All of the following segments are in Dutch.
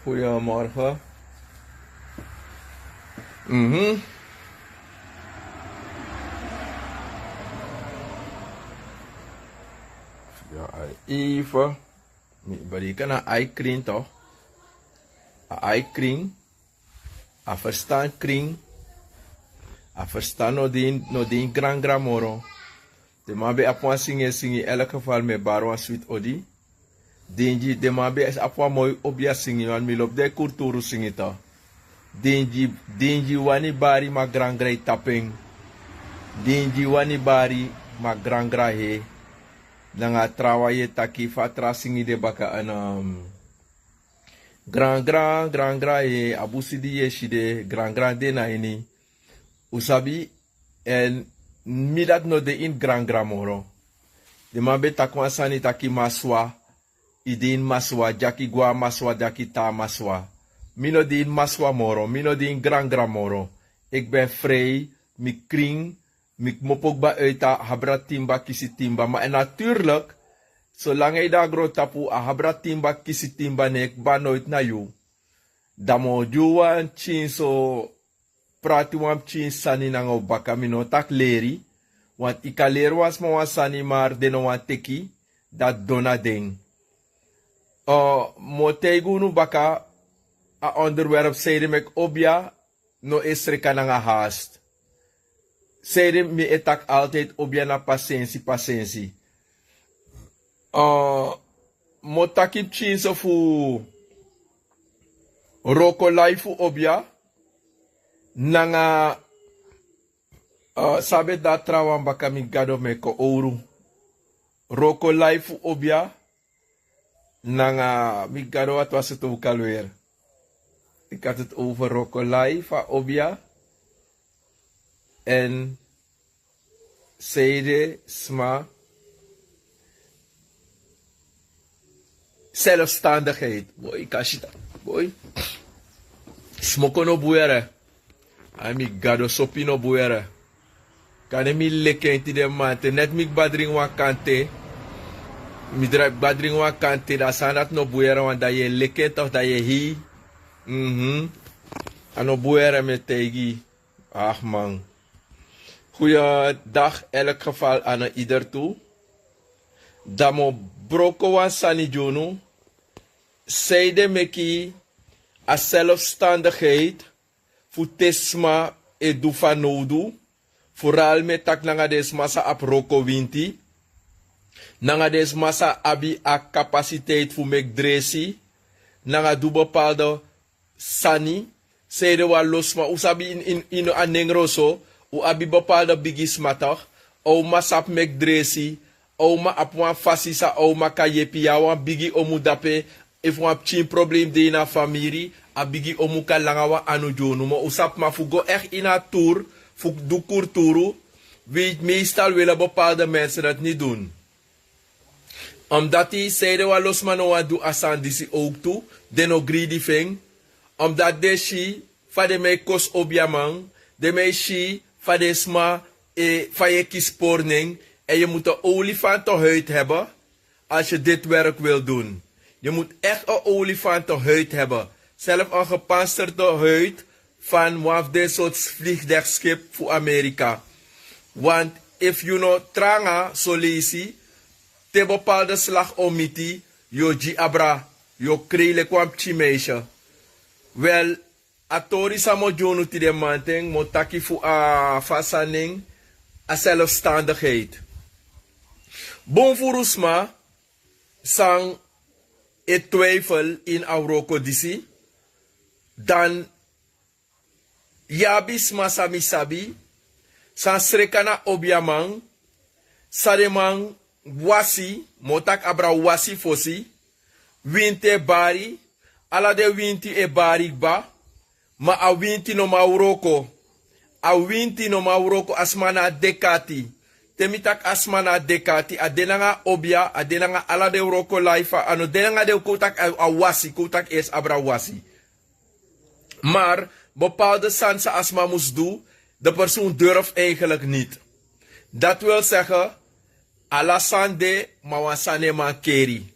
Goedemorgen. Mhm. Ja, even. Bari kan een ei-kring toch? Een ei-kring. A verstaan kring. A verstaan no din gran gramoro. De man be apwa singi in elk geval met barwa sweet odi. Denji de man be apwa mooi obia singi wan milop de kulturu singi to. Denji wani bari ma gran grai tapping. Denji wani bari ma gran gra he. Nanga trawa ye taki fatra singi de baka an gran gra ye abusidi ye shide gran de na ini. Usabi en midat no de in gran moro. De mabe takwa sani taki maswa. Idin maswa, jaki gua maswa, jaki ta maswa. Mino di in maswa moro, mino di in gran moro. Ik ben vrij, mi kring, mi mopok ba uita, habra timba, kisi timba. Maar natuurlijk, zolang hij daar groot tapu, a habra timba, kisi timba, nek ba nooit na you. Damo juwa chin so, prati wam chin sani nango baka mino tak leri. Want ika ler was mo sani maar deno wan teki, dat dona ding. Motegunu baka, a onderwerp zeide mek obja, no esreka nga haast. Zeide me etak altijd obja na pasensi. Motakip chinso fu roko laifu obja, nanga sabe da trawan baka mi gado meko ouro. Roko laifu obja, nanga mi gado wat was het ook alweer. Ik had het over Rokolai van Obia. En Seide Sma. Zelfstandigheid. Boy, kashita. Boy. Smoko no buere. Ami gado sopi no buere. Kane mi lekenti de mante. Net mi badring wa kante. Mi badring wa kante. Da sanat no buere. Want da je lekent of da je hi. Ano buere met tegi. Ach man. Goeiedag elk geval aan ieder toe. Damo broko wan sani junu. Seide meki a zelfstandigheid. Futesma e dufa nodu. Vooral met tak nanga des massa ap roko winti. Nanga des massa abi a capaciteit fu mek dresi. Nanga du bepaalde sani, zeide wa losma, usabi in anengroso, u abi bepaalde bigis matach, o ma sap mek dresi, o ma apwan fasisa, o ma kayepi, ya wan bigi omu dape, if wan chin problem de na famiri, a bigi omu ka langawa anu jonu, mo usap ma fugo echt in a tour, fuk du kurturu, wie meestal willen bepaalde mensen dat niet doen. Omdat die zeide wa losma no wa du asan disi ook toe, deno greedy thing, omdat de shi fa de me kos obiamang, de me shi fa de sma fa je kisporning en je moet een olifantenhuid hebben als je dit werk wil doen. Je moet echt een olifantenhuid hebben. Zelf een gepantserde huid van waf de soort vliegdekschip voor Amerika. Want if you know tranga solisi, te bepaalde slag omiti, yo ji abra, yo krele kwam chimeisha. Wel, atori samo jonu ti de manteng, motaki fu a fasaning, a zelfstandigheid. Bon furusma, sang e twijfel in Auroko disi, dan yabis masami sabi, san srekana obiamang, sademang wasi, motak abra wasi fosi, winte bari, ala de winti e barik ba, ma a winti no mauroko. A winti no mauroko asmana dekati. Temitak asmana dekati, a denanga obia, a denanga ala de roko laifa, ano denanga de kotak a wasi, kotak es abra wasi. Maar, bepaalde sansa asma moest doen, de persoon durft eigenlijk niet. Dat wil zeggen, ala sande, ma wansane man keri.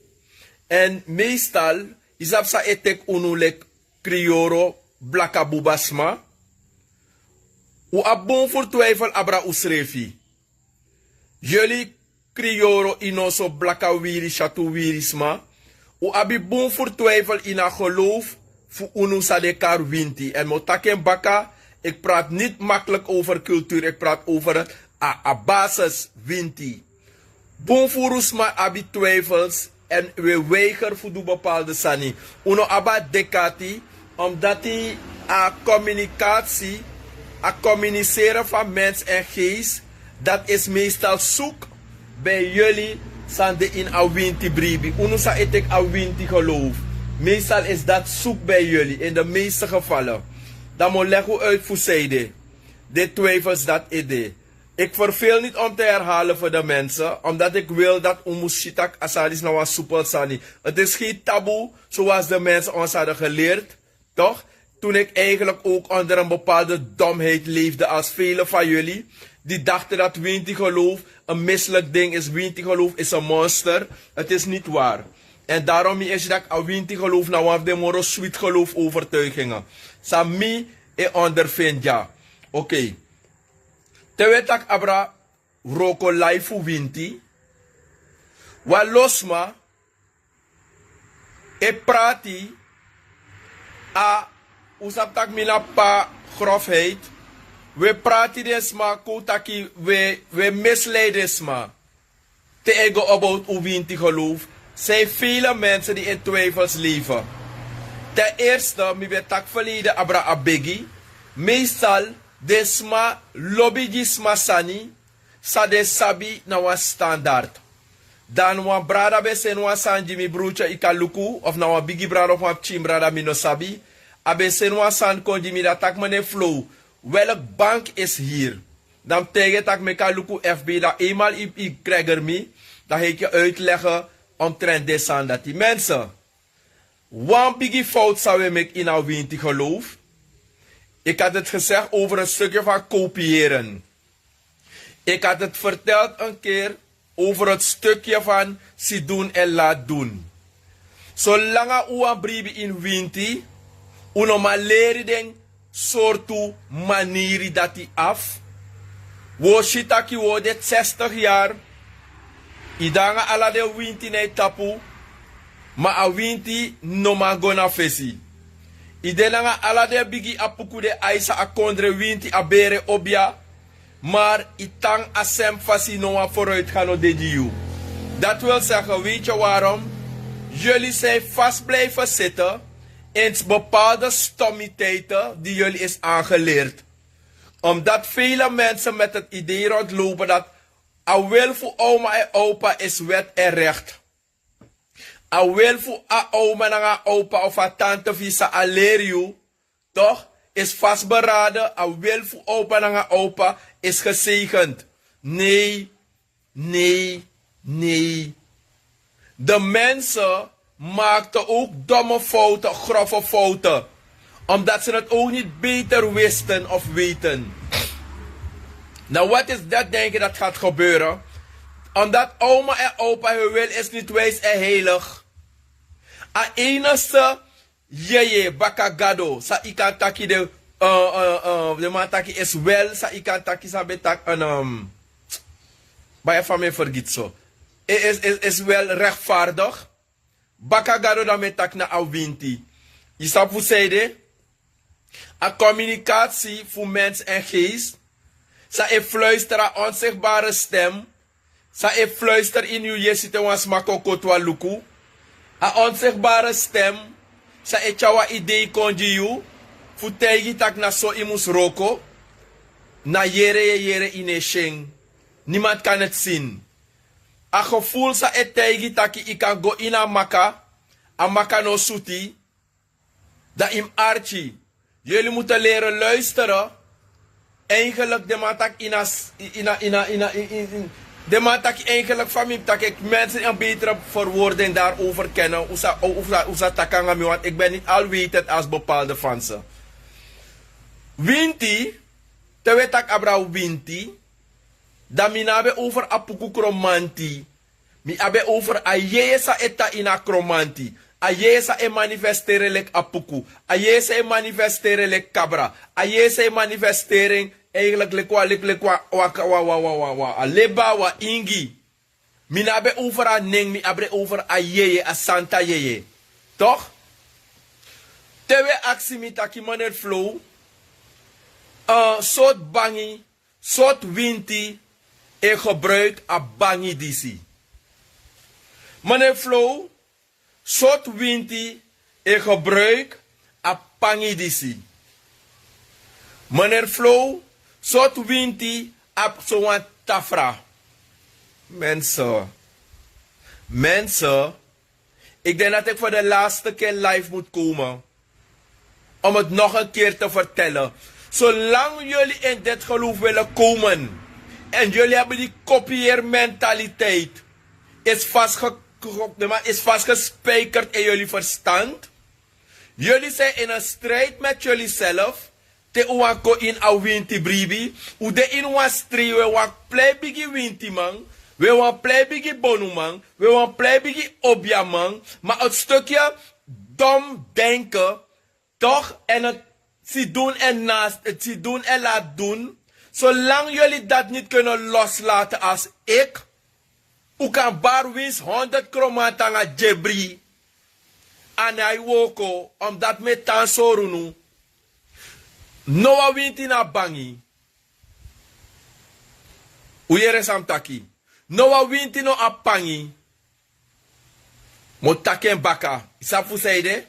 En meestal, Isap sa etek unulek krioro blaka bubasma. U abon voor twijfel abra usrefi. Jullie krioro inoso blaka wiri shatu wirisma. U abi bon voor twijfel ina geloof voor unu sa de kar winti. En motaken baka, ik praat niet makkelijk over cultuur, ik praat over het a basis winti. Bon voor usma abi twijfels en we weiger voor de bepaalde sani. Uno aba dekati, omdat die a communicatie, a communiceren van mens en geest, dat is meestal zoek bij jullie sande in a winti bribi. Uno sa etek a winti geloof. Meestal is dat zoek bij jullie, in de meeste gevallen. Dan moet leggen uit voor zijde. De twijfels dat idee. Ik verveel niet om te herhalen voor de mensen, omdat ik wil dat umushitak asalis nou was soepel sani. Het is geen taboe, zoals de mensen ons hadden geleerd, toch? Toen ik eigenlijk ook onder een bepaalde domheid leefde als velen van jullie. Die dachten dat winti geloof een misselijk ding is. Winti geloof is een monster. Het is niet waar. En daarom is dat ik winti geloof nou af de moro sweet geloof overtuigingen. Sami e ondervind ja. Oké. Terwijl ik abra roko life winti. Wa losma e prati a usap tak mina pa grofheid. We praten desma kotaki we misleiden desma. Te ego about uwinti geloof. Zijn vele mensen die in twijfels leven. Ten eerste, mi ben tak verleden abra abegi. Meestal, desma lobbyisma sani. Sa de sabi na wa standaard. Dan wa brada be sen wa sanji mi brucha ikaluku. Of na wa bigi brada of wa chim brada mi no sabi. Abe sen wa san konji mi da tak mene flow. Welk bank is hier? Dan tegen tak me kaluku FB dat eenmaal ik krijg er mee. Dan ga ik je uitleggen omtrent deze dat die mensen. One biggie fout zou we maken in our winti geloof. Ik had het gezegd over een stukje van kopiëren. Ik had het verteld een keer over het stukje van si doen en laat doen. Zolang u een brief in winti, u nog maar leren den soortu manieri dat hij af. Wo shitaki wo dit 60 jaar. Idanga ala de winti ne tapu. Ma a winti no ma gona fesi. Idenanga ala de bigi apuku de aisa a kondre winti a bere obia. Maar itang asem fasi no a vooruit gaan de diu. Dat wil zeggen, weet je waarom? Jullie zijn vast blijven zitten in bepaalde stommiteiten die jullie is aangeleerd. Omdat vele mensen met het idee rondlopen dat a wil voor oma en opa is wet en recht. A wil voor a oma en a opa of a tante visa a leer you, toch? Is vastberaden. A wil voor opa en a opa is gezegend. Nee, nee, nee. De mensen maakten ook domme fouten, grove fouten. Omdat ze het ook niet beter wisten of weten. Nou, wat is dat denken dat gaat gebeuren? Omdat oma en opa hun wil is niet wijs en heilig. A enige jeye bakagado sa ikan taki de man taki is wel sa ikan taki sa betak een bij van mij vergiet zo. Is wel rechtvaardig. Bakagado dan met tak na awinti. Je snapt hoe zei de? A communicatie voor mens en geest. Sa e fluisteren onzichtbare stem. Sa e fluister in uw jesite was makokotwa luku. A onzichtbare stem. Sa e chawa idee konji you. Futegi tak na so imus roko. Na yere ine sheng. Niemand kan het zien. A gevoel sa e tegi taki I kan go ina maka. A maka no suti. Da im archi. Jullie moeten leren luisteren. Eigenlijk de matak de matak eigenlijk van mij dat ik mensen een betere verwoording daarover kennen. Usa takanga want ik ben niet alwetend als bepaalde van ze. Winti, terwijl tak abra winti, dan mi nabe over apuku kromanti. Mi abe over ayesa eta ina kromanti. Ayesa e manifesteren lek apuku. Ayesa e manifesteren lek kabra. Ayesa e manifesteren eigenlijk lekwa aleba wa ingi. Minabe over a neng, mi abre over a yeye, a santa yeye. Toch? Tewe aksi mi taki meneer Flow. Soort bangi, soort winti, e gebruik a bangi disi. Meneer Flow, soort winti, e gebruik a pangi disi. Meneer Flow, soort winti, a zo'n tafra. Mensen, ik denk dat ik voor de laatste keer live moet komen. Om het nog een keer te vertellen. Zolang jullie in dit geloof willen komen. En jullie hebben die kopieermentaliteit. Is vastgespijkerd in jullie verstand. Jullie zijn in een strijd met jullie zelf. Te uwanko in a winti bribi. U de in wan stri we wan play bigi winti man. We wan play bigi bonu man. We wan play bigi obja man. Maar het stukje dom denken. Toch? En het zie doen en naast. Het zie doen en laat doen. Zolang jullie dat niet kunnen loslaten als ik. U kan bar wins 100 kromatanga jebri. En hij woko. Omdat me tan sorunu. Noa winti na bangi. Uyere samtaki. Noa winti no apangi. Mo taken baka. Isafu seide.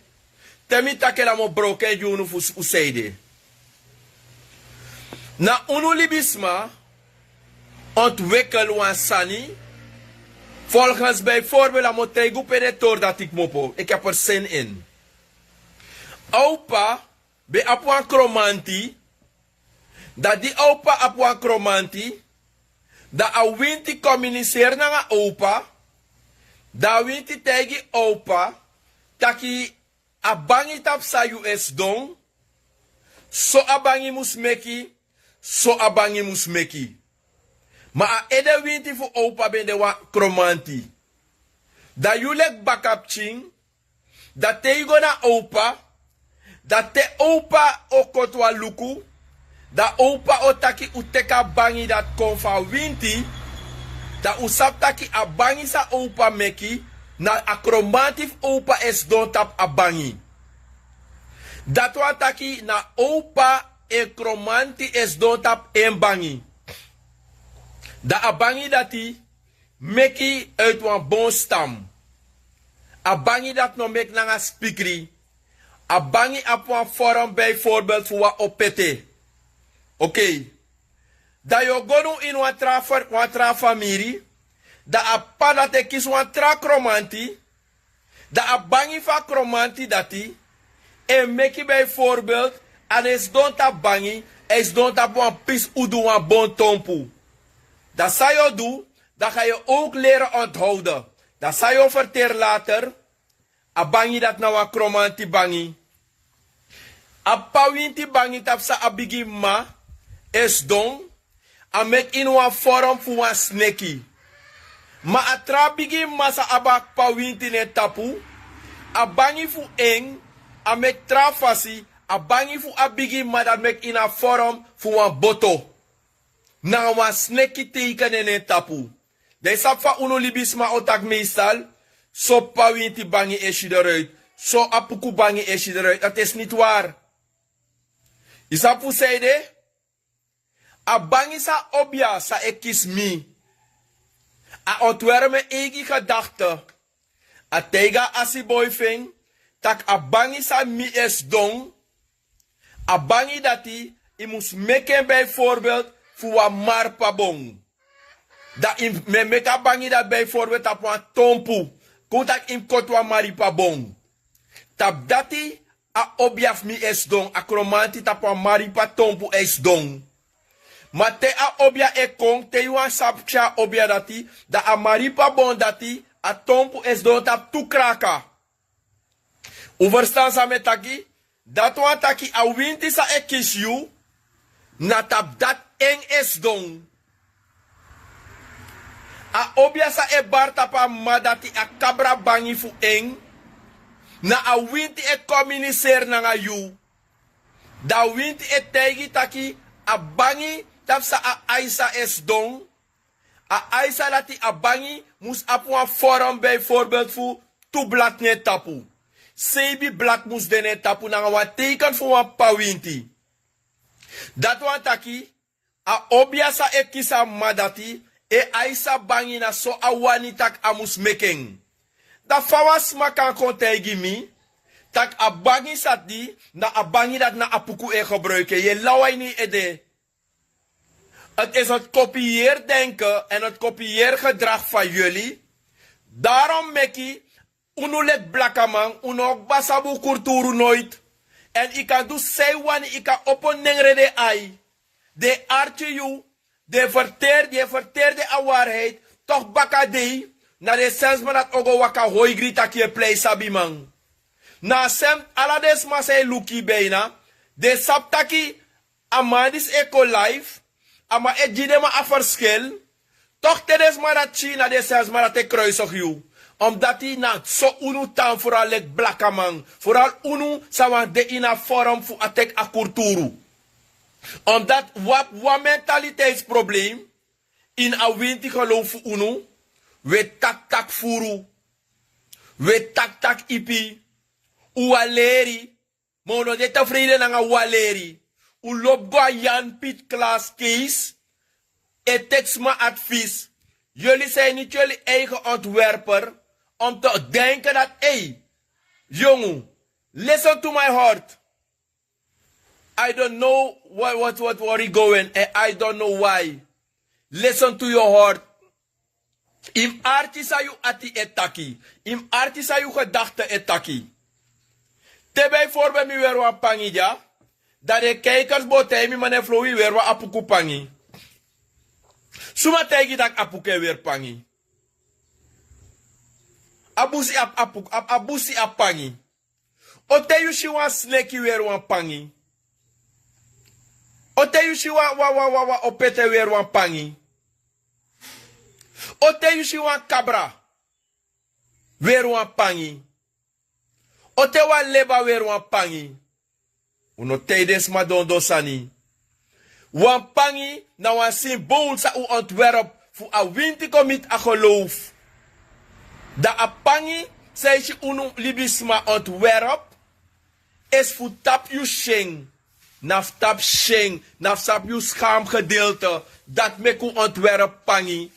Temi takela mo broken junu fu seide. Na unu libisma. Ontwikkel wan sani. Volgens bijvoorbeeld aan mijn tegen penetor dat ik mopo. Ik heb er zin in. Opa. Be apwan kromanti. Dat die opa apwan kromanti. Dat a winti communiceer na opa. Da winti tegi opa. Taki abangi tap sa US don. So abangi musmeki. So abangi musmeki. Ma a ede winti fu opa ben de wa kromanti. Da yulek bakap ching. Da tego na opa. Dat te opa okotwa luku. Da opa otaki uteka bangi dat kon van winti. Da usap taki a bangi sa opa meki. Na akromantif opa es don tap a bangi. Dat wa taki na opa e kromanti es don tap en bangi. Da a bangi dati meki uit wan bon stam. A bangi dat no mek nanga spikri. A bangi op een vorm bijvoorbeeld voor wat opete. Oké. Dat je gonu in wat tra familie. Dat a pa dat ik kies wat tra kromanti. Dat a bangi van kromanti dati. En meki bijvoorbeeld. En is don ta bangi. Is don ta een pis udu een bon tompu. Dat zou je doen. Dat ga je ook leren onthouden. Dat zou je verteren later. A bangi dat nou een kromanti bangi. A pawinti bangi tapsa abigi ma es don a mek in wan forum fu wan sneki. Ma a tra bigi ma sa abak pawinti ne tapu a bangi fu eng a mek tra fasi a bangi fu abigi ma dat mek in a forum fu wan boto. Na wan sneki teken ne tapu. De sapfa uno libisma otak meestal so pawinti bangi eshi eruit. So apuku bangi eshi eruit. Dat is niet waar. Isapu zeide, a bangi sa obja sa ekis mi. A ontwerme egi gedachte. A tega asi boyfing, tak a bangi sa mi es don. A bangi dati, i mus meken bijvoorbeeld voor wa marpa bong. Dat in me meka bangi dat bijvoorbeeld op een tompu. Kontak in kotwa maripa bong. Tap dati, a obiaf mi es don, a kromanti tapa maripa tompu es don. Ma te a obia e kong, te yuan sapcha obia dati, da a maripa bon dati, a tompu es don tap tu kraka. U verstaan sa metaki? Dat wan taki a winti sa e kiss you, na tap dat eng es don. A obia sa e bar tapa ma dati a kabra bangi fu eng, Na a winti e communiceer na you. Da winti e tegi taki a bangi tapsa a Aisa es dong. A Aisa lati a bangi mus apu een forum bijvoorbeeld voor tu blad net tapu. Sebi blad mus de net tapu na wat teken voor een pawinti. Dat wan taki a obiasa e kisa madati e Aisa bangi na so a wanitak amus making. Da fawas makan kontegi mi. Tak a bangi sati na a bangi dat na apuku e gebruiken. Je lawai niet ede. Het is het kopieerdenken en het kopieergedrag van jullie. Daarom meki, uno lek blakaman, uno ook basabu kulturu nooit. En ik kan dus zeggen wanneer ik kan oponnengre de ai. De artje you, de verteerde a waarheid, toch bakadei, na de sens man dat ogo waka hoi grita kie play sabimang. Na sem alades ma say luki beina, de saptaki amadis eco life, ama e jidema a verschil, toch tedes ma dat China de sens ma dat e kruisig you. Omdat die na so unu tan vooral lek blakaman, vooral unu sawa de ina forum fu atek a kulturu. Omdat wat mentaliteitsprobleem in a winti geloof fu unu, we tak furu, we tak ipi, uwaleri, mono de tevreden na waleri. U lop go Jan Piet Klaas Kees. Et tekst me advies. Jullie zijn niet jullie eigen ontwerper. Om te denken dat, hey, jongen, listen to my heart. I don't know what you going and I don't know why. Listen to your heart. Im arti sa you ati etaki. Im arti sa you gedachte etaki. Te bijvoorbeeld mi weer wat pangija. Dat de kijkers boten mi mane flowi weer wat apuku pangi. Suma tegi dat apuke weer pangi. Abusi apangi. Ote you shi wan snake weer wan pangi. Ote you shi wa opete weer wan pangi. Ote you shi wan cabra. Weer wan pangi. Ote wan leba weer wan pangi. Uno tijdens madondo sani. Wan pangi na wan symbool sa u ontwerp fu a winti komit a geloof. Da a pangi zei je unu libisma ontwerp is fu tap you sheng. Naf tap sheng. Naf sap you schaamgedeelte. Dat meku ontwerp pangi.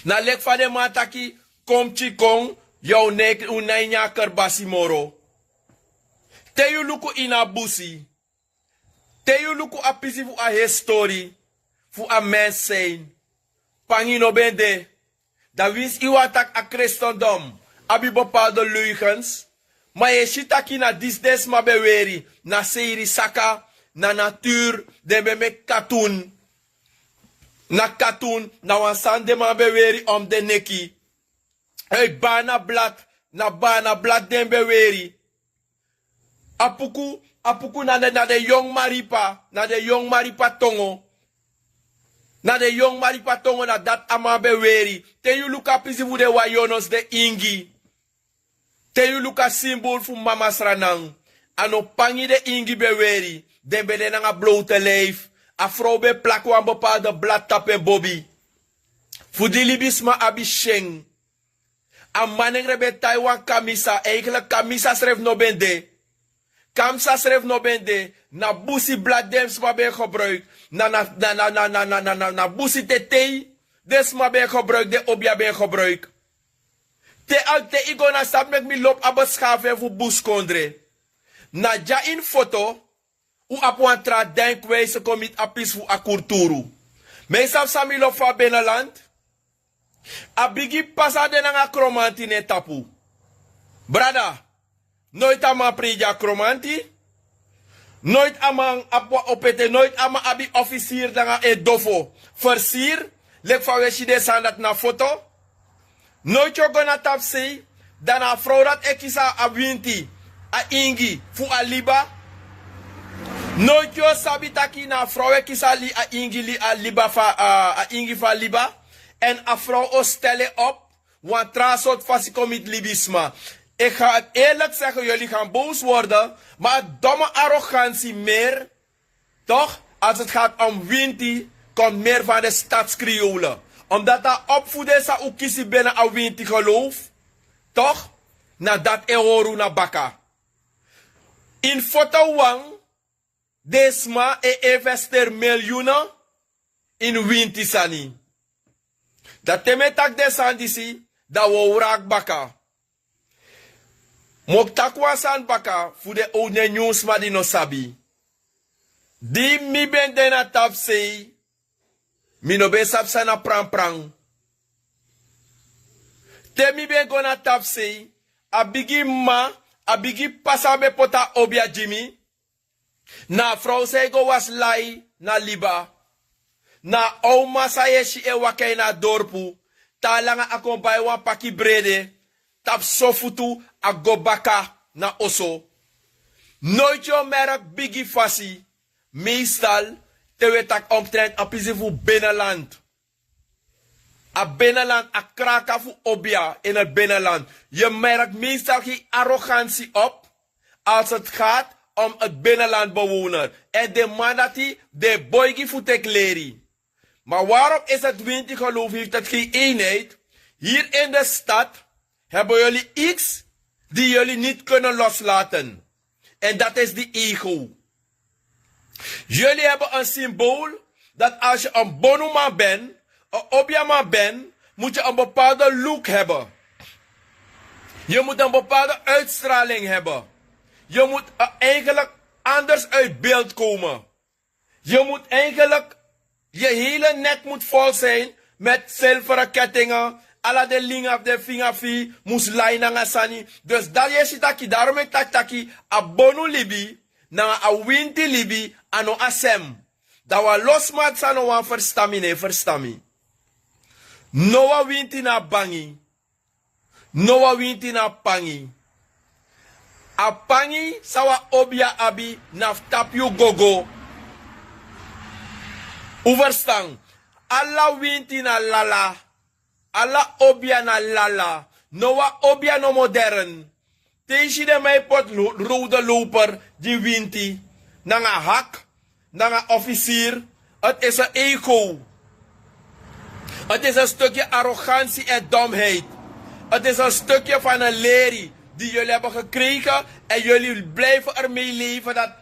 Na lek van de mataki kom chikong jou nek unainya kerbasi moro. Te you luku ina busi. Te you luku apisi fu a history. Fu a mens zijn. Pangi no bende. Da wins iwatak a christendom. Abi bepaalde leugens. Maar je shitaki na disdes ma beweri. Na seiri saka. Na natuur. De me katoen. Na katoen. Na wansan de ma beweri om de neki. Hey bana blad. Na bana blad den beweri. Apuku na de young maripa. Na de young maripa tongo. Na de young maripa tongo na dat ama beweri. Te you luka pisi fu de wayonos de ingi. Te you luka symbol fu mama sranang. Ano pangi de ingi beweri. Den bede na nga blote lijf. A vrouw be plak wan bepaalde bladtap en bobby. Fu di libisma abi sheng. A manengre be Taiwan kamisa. Eigenlijk kamisa schreef no bende. Kamsa schreef no bende. Na busi bladems ma ben gebruikt. Na busi te des ma ben gebruikt. De obia ben gebruikt. Te igo na sap mek mi lop abeschaven voor buskondre. Na ja in foto. U apuantra denkwijze komit apis voor a kulturu. Meestal sami lop van binnenland. A bigi pasa de nga kromanti ne tapu. Brada. Nooit ama prija kromanti. Nooit ama apwa opete. Nooit ama abi officier danga e dofo. Versier. Lek van weshi de sandat na foto. Nooit yo gona tapsi. Dan a vrouw dat ekisa a winti. A ingi. Fu a liba. Nooit yo sabitaki na vrouw ekisa li a ingi li a liba fa a ingi fa liba. En a vrouw o stelle op. Want trasot fasikomit libisma. Ik ga het eerlijk zeggen, jullie gaan boos worden. Maar domme arrogantie meer, toch? Als het gaat om Winti, komt meer van de stadskriolen. Omdat dat opvoeden is, ook kiezen binnen aan Winti geloof. Toch? Nadat ehoru na baka. In Fotowang, desma investeer miljoenen in Winti sani. Dat temetak desandisi, dat we raak baka. Mok takwa san baka, voor de oude nieuws maar die no sabi. Di mi ben dena tap sei, mi no ben sap sana prang prang. Te mi ben gona tap sei, a bigi pasa be pota obia Jimmy. Na vrouw zei go was lai na liba. Na oma sa yeshi e wakay na dorpu, talanga akompay wa paki brede, tap sofutu a go baka na oso. Nooit jo merk bigi fasi, meestal te wetak omtrent a pisi fu binnenland. A binnenland, a kraka fu obia in het binnenland. Je merkt meestal geen arrogantie op als het gaat om het binnenlandbewoner. En de man dat hij de boygi fu tek leri. Maar waarom is het Winti geloof, heeft het geen eenheid? Hier in de stad hebben jullie iets die jullie niet kunnen loslaten. En dat is die ego. Jullie hebben een symbool dat als je een bonuma bent, een obiama bent, moet je een bepaalde look hebben. Je moet een bepaalde uitstraling hebben. Je moet eigenlijk anders uit beeld komen. Je moet eigenlijk, je hele nek moet vol zijn met zilveren kettingen. Alla de ling af de fingerfi, muslai nanga sani. Dus dat je zit daarom ik taki, a bonu libi, na a winti libi, ano asem. Dat wa losmaat sa no wan verstami. Noa winti na bangi. Noa winti na pangi. A pangi sawa obia abi na tapio gogo. Uverstang. Alla winti na lala. Alla obia na lala. Noa obia no modern. Teesi de mij pot rode loper die winti. Nanga hak. Nanga officier. Het is een ego. Het is een stukje arrogantie en domheid. Het is een stukje van een lerie die jullie hebben gekregen. En jullie blijven ermee leven dat...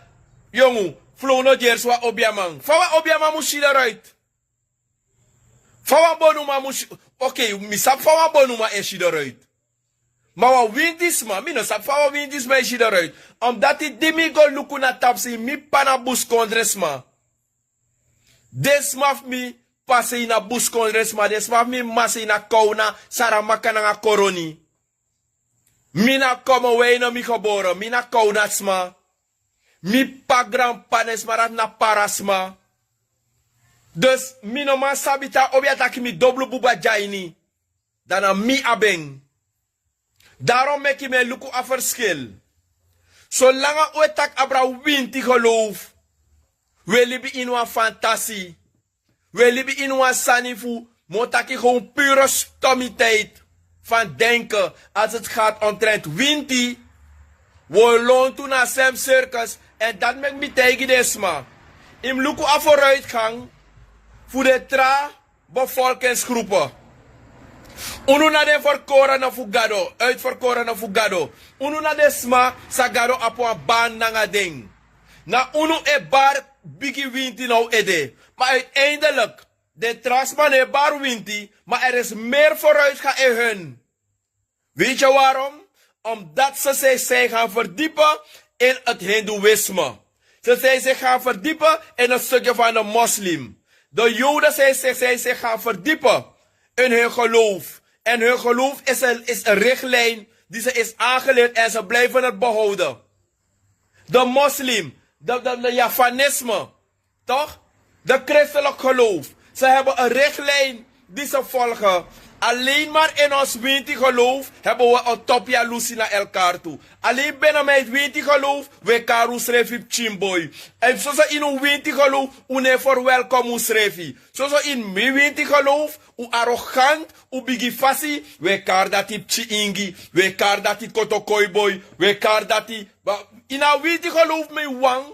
Jongen, flono jerswa obiamang. Fawa obiamang moest je eruit. Fawa bonuma moest... Oké, misap fawa bonuma is je eruit. Maar wat windisma, mino sap fawa windisma is je eruit. Omdat die dimigo luku na tapsi mi panabus kondresma. Desmaf mi... Pase na buskondresma, desma mi mase na kauna, saramaka na koroni. Mina komen wij na mi geboren, mina kaunasma. Mi pagram panesma rat na parasma. Dus mino man sabita obiataki mi doblu buba jaini. Dana mi abeng. Daarom mek je me luku a verschil. Zolang we tak abra winti geloof, we libi in een fantasie. We leven in een sanifu, motaki gewoon pure stommiteit van denken als het gaat omtrent winti. We loon toen naar Sam Circus en dat met me tegen desma. Im luku af vooruitgang voor de tra bevolkingsgroepen. Unu na de verkoren na fugado, uitverkoren na fugado. Unu na de sma sagado apo een baan nanga ding. Na unu e bar bigi winti nou ede. Maar uiteindelijk, de trasman heeft bar winti, maar er is meer vooruitgang in hun. Weet je waarom? Omdat ze zich gaan verdiepen in het hindoeïsme. Ze zijn zich gaan verdiepen in een stukje van de moslim. De joden zijn zich gaan verdiepen in hun geloof. En hun geloof is een richtlijn die ze is aangeleerd en ze blijven het behouden. De moslim, de Javanisme, toch? De christelijk geloof. Ze hebben een richtlijn die ze volgen. Alleen maar in ons winti geloof hebben we een topja lusi naar elkaar toe. Alleen binnen mijn winti geloof, we karu srefi chimboy. En zoals in een winti geloof, une verwelkom srefi. Zoals in mijn winti geloof, u arrogant, u bigi fasi, we kar dati pchi ingi, we kar dati kotokoi boy, we kar dati... In een winti geloof me wang,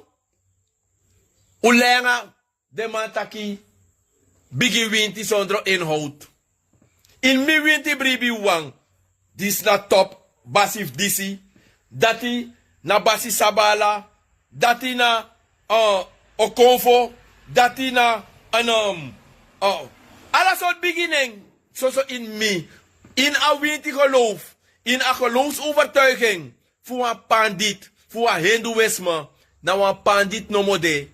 u lenga de mantaki, bigi winti zonder inhoud. In mi winti bribi wang. Dis na top basif disi. Dati na basi sabala. Dati na okonfo. Dati na alla soort beginning. So in mi. In a winti geloof. In a geloofsovertuiging. Voor een pandit. Voor een hindoeïsme. Na een pandit no mode.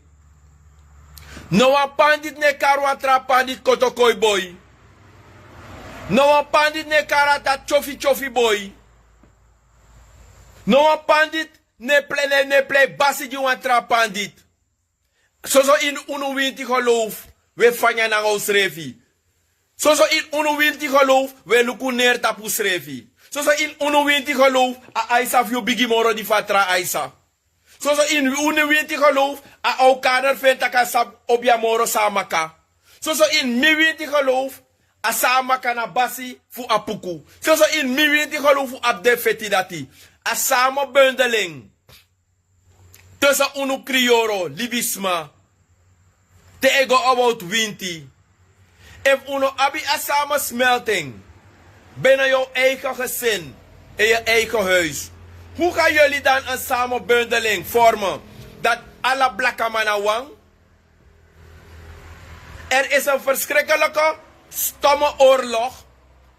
No een pandit ne karwa tra pandit kotokoi boy. No one pandit ne karata chofi boy. No one pandit ne play basi di wan tra pandit. So in unu winti geloof, we fanya na ons refi. So in unu winti geloof, we luku neer tapu srefi. So in unu winti geloof, a Aisa view bigi moro di fatra Aisa. So in unu winti geloof, a au kader ventaka sab obia moro samaka. So in mi winti geloof, asama kana basi fu apuku. So in mi winti geloof fu abde feti dati. Asama bundeling. Tussen unu krioro, libisma. Te ego about winti. If unu abi asama smelting. Binnen jouw eigen gezin. In je eigen huis. Hoe gaan jullie dan een samenbundeling vormen? Dat alle blakke mannen wang? Er is een verschrikkelijke stomme oorlog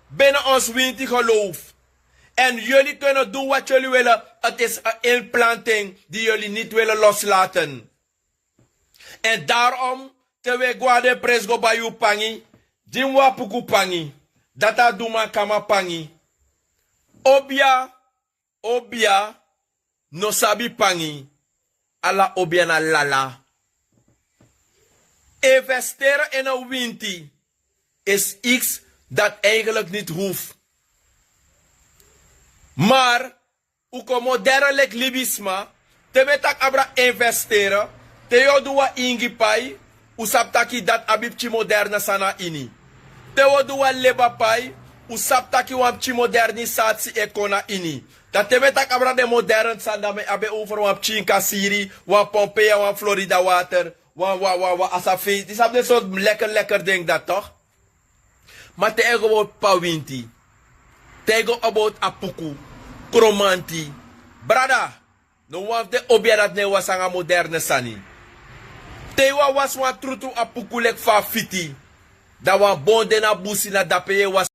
binnen ons winti geloof. En jullie kunnen doen wat jullie willen. Het is een inplanting die jullie niet willen loslaten. En daarom, terwijl guade presgo bayu pangi, jimwa puku pangi, data duma kama pangi. Obia, no sabi pangi, ala obia na lala. Investeren in een winti is iets dat eigenlijk niet hoeft. Maar, uko moderne libisma, te betak abra investeren, te yoduwa ingi pai, usaptaki dat abipchi moderne sana ini. Te yoduwa leba pai, usaptaki wapchi modernisatie ekona ini. Dat te betak abra de moderne sana me abe over wapchi in Kasiri, wap Pompeia, wap Florida water, wap asafi. Die sap de soort lekker ding dat toch? Maar te ego about pawinti. Te ego about apuku. Kromanti. Brada. No waf de obia dat ne was anga moderne sani. Te was wan trutu apuku lek fa fiti. Da wan bonde na busi na dapeye was.